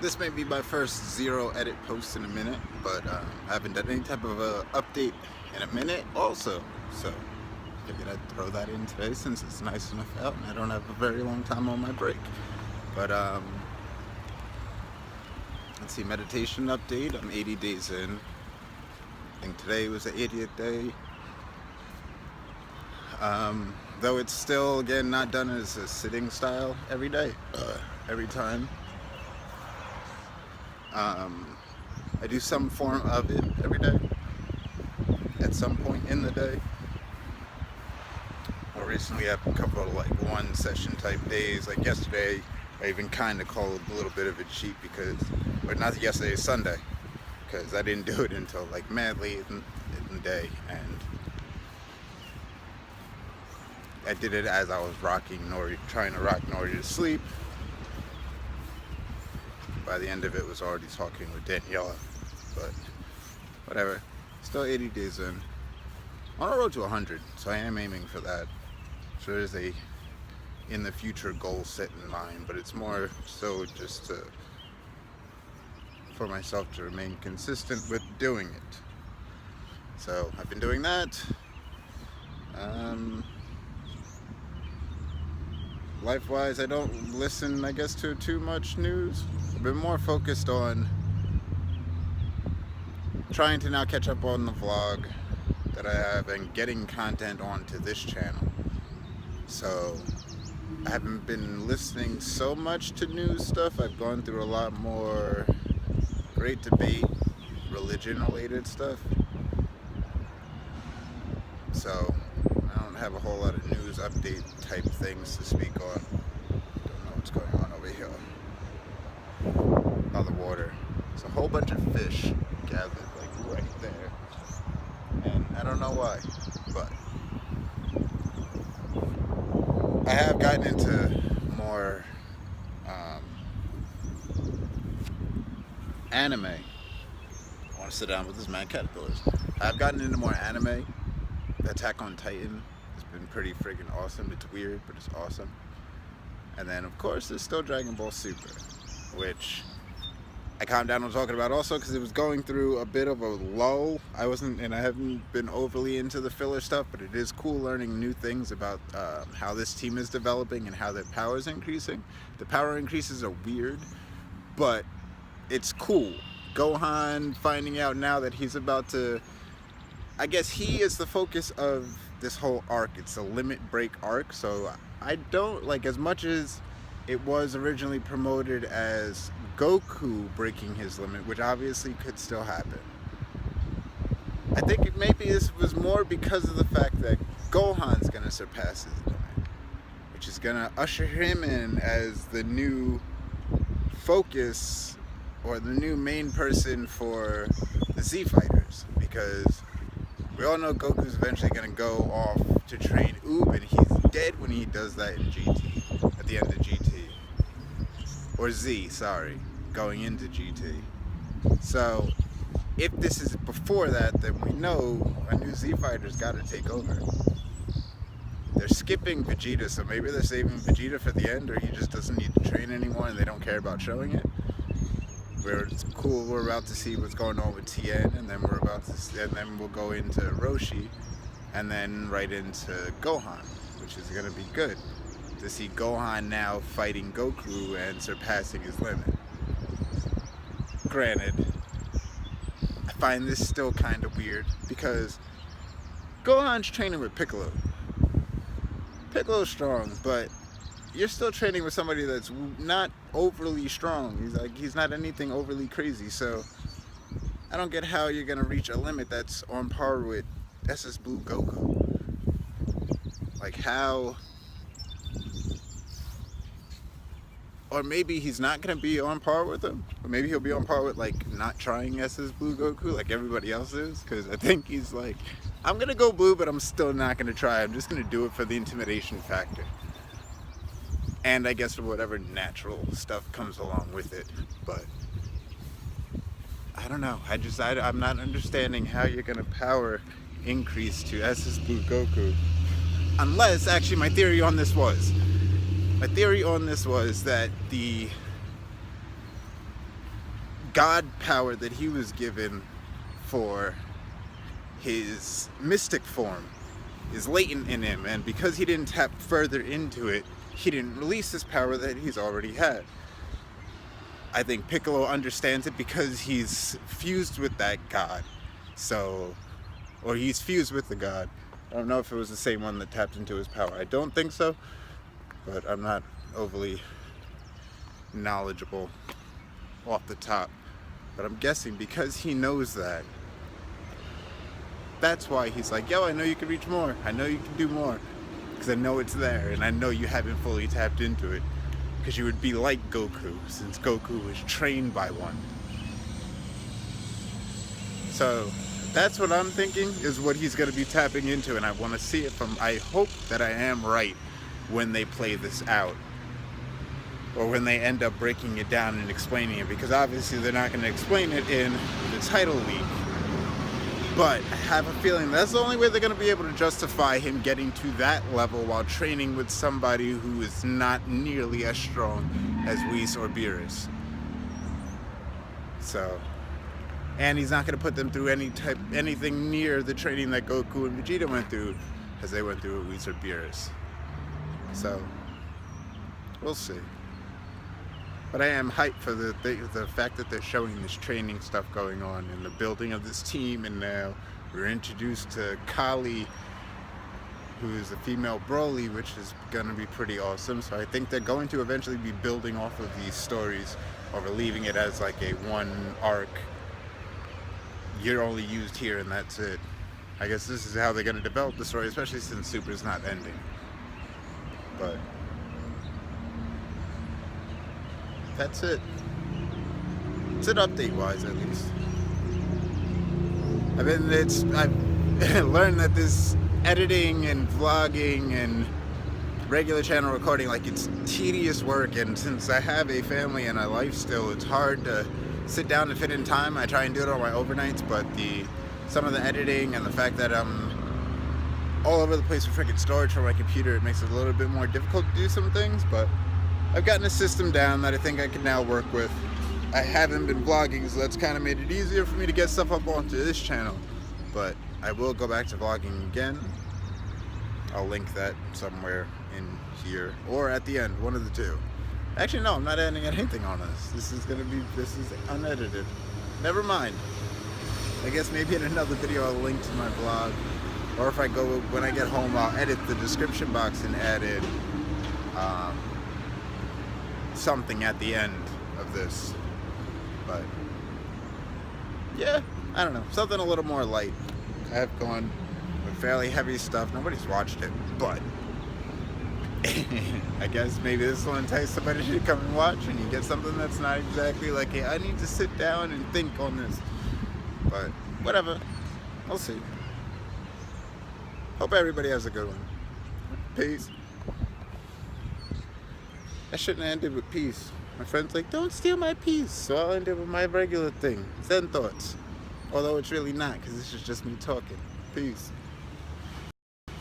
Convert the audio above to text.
This may be my first zero edit post in a minute, but I haven't done any type of update in a minute also. So figured I'd throw that in today since it's nice enough out and I don't have a very long time on my break. But let's see, meditation update. I'm 80 days in. I think today was the 80th day. Though it's still, again, not done as a sitting style every day, every time. I do some form of it every day, at some point in the day. More recently, I have a couple of like one session type days. Like yesterday, I even kind of called a little bit of a cheat because, or not yesterday, Sunday, because I didn't do it until like mad late in the day, and I did it as I was trying to rock Nori to sleep. By the end of it, was already talking with Daniela, but whatever. Still 80 days in. On a road to 100, so I am aiming for that. So there's a in the future goal set in mind, but it's more so just for myself to remain consistent with doing it. So I've been doing that. Life-wise, I don't listen, I guess, to too much news. I've been more focused on trying to now catch up on the vlog that I have and getting content onto this channel. So I haven't been listening so much to news stuff. I've gone through a lot more great debate, religion-related stuff. So I don't have a whole lot of news update type things to speak on. Don't know what's going on over here. On the water. There's a whole bunch of fish gathered like right there. And I don't know why, but I have gotten into more anime. I want to sit down with this mad caterpillars. I've gotten into more anime. Attack on Titan has been pretty friggin' awesome. It's weird, but it's awesome. And then, of course, there's still DragonBall Super, which I calmed down on talking about also because it was going through a bit of a lull. I haven't been overly into the filler stuff, but it is cool learning new things about how this team is developing and how their power is increasing. The power increases are weird, but it's cool. Gohan finding out now that he's about to, I guess he is the focus of this whole arc. It's a limit break arc, so I don't, like, as much as it was originally promoted as Goku breaking his limit, which obviously could still happen. I think maybe this was more because of the fact that Gohan's gonna surpass his limit, which is gonna usher him in as the new focus or the new main person for the Z Fighters, because we all know Goku's eventually going to go off to train Oob, and he's dead when he does that in GT, at the end of GT. Or Z, sorry, going into GT. So, if this is before that, then we know a new Z Fighter's got to take over. They're skipping Vegeta, so maybe they're saving Vegeta for the end, or he just doesn't need to train anymore and they don't care about showing it. It's cool. We're about to see what's going on with Tien, and then we'll go into Roshi, and then right into Gohan, which is gonna be good to see Gohan now fighting Goku and surpassing his limit. Granted, I find this still kind of weird because Gohan's training with Piccolo. Piccolo's strong, but you're still training with somebody that's not overly strong. He's not anything overly crazy. So I don't get how you're gonna reach a limit that's on par with SSBlue Goku. Like how? Or maybe he's not gonna be on par with him. Or maybe he'll be on par with like not trying SSBlue Goku like everybody else is. Because I think he's like, I'm gonna go blue, but I'm still not gonna try. I'm just gonna do it for the intimidation factor. And I guess whatever natural stuff comes along with it. But I don't know. I'm not understanding how you're going to power increase to SSBlue Goku. Unless, actually, my theory on this was that God power that he was given for his mystic form is latent in him, and because he didn't tap further into it, he didn't release this power that he's already had. I think Piccolo understands it because he's fused with that God. So, or he's fused with the God. I don't know if it was the same one that tapped into his power. I don't think so, but I'm not overly knowledgeable off the top. But I'm guessing because he knows that, that's why he's like, yo, I know you can reach more. I know you can do more. Because I know it's there, and I know you haven't fully tapped into it. Because you would be like Goku, since Goku was trained by one. So, that's what I'm thinking, is what he's going to be tapping into, and I want to see it from, I hope that I am right when they play this out. Or when they end up breaking it down and explaining it, because obviously they're not going to explain it in the title leak. But I have a feeling that's the only way they're going to be able to justify him getting to that level while training with somebody who is not nearly as strong as Whis or Beerus. So, and he's not going to put them through anything near the training that Goku and Vegeta went through, as they went through with Whis or Beerus. So, we'll see. But I am hyped for the fact that they're showing this training stuff going on and the building of this team, and now we're introduced to Kali, who is a female Broly, which is going to be pretty awesome. So I think they're going to eventually be building off of these stories over leaving it as like a one arc. You're only used here and that's it. I guess this is how they're going to develop the story, especially since Super's not ending. But that's it. It's an update-wise, at least. I've learned that this editing and vlogging and regular channel recording, like, it's tedious work, and since I have a family and a life still, it's hard to sit down and fit in time. I try and do it on my overnights, but some of the editing and the fact that I'm all over the place with freaking storage for my computer, it makes it a little bit more difficult to do some things, but I've gotten a system down that I think I can now work with. I haven't been vlogging, so that's kind of made it easier for me to get stuff up onto this channel. But I will go back to vlogging again. I'll link that somewhere in here, or at the end, one of the two. Actually, no, I'm not adding anything on this. This is unedited. Never mind. I guess maybe in another video I'll link to my vlog. Or if I go, when I get home, I'll edit the description box and add in something at the end of this. But yeah, I don't know, something a little more light. I have gone with fairly heavy stuff. Nobody's watched it, but I guess maybe this will entice somebody to come and watch, and you get something that's not exactly like, hey, I need to sit down and think on this. But whatever, we'll see. Hope everybody has a good one. Peace. I shouldn't have ended with peace. My friend's like, don't steal my peace. So I'll end it with my regular thing. Zen thoughts. Although it's really not, because this is just me talking. Peace.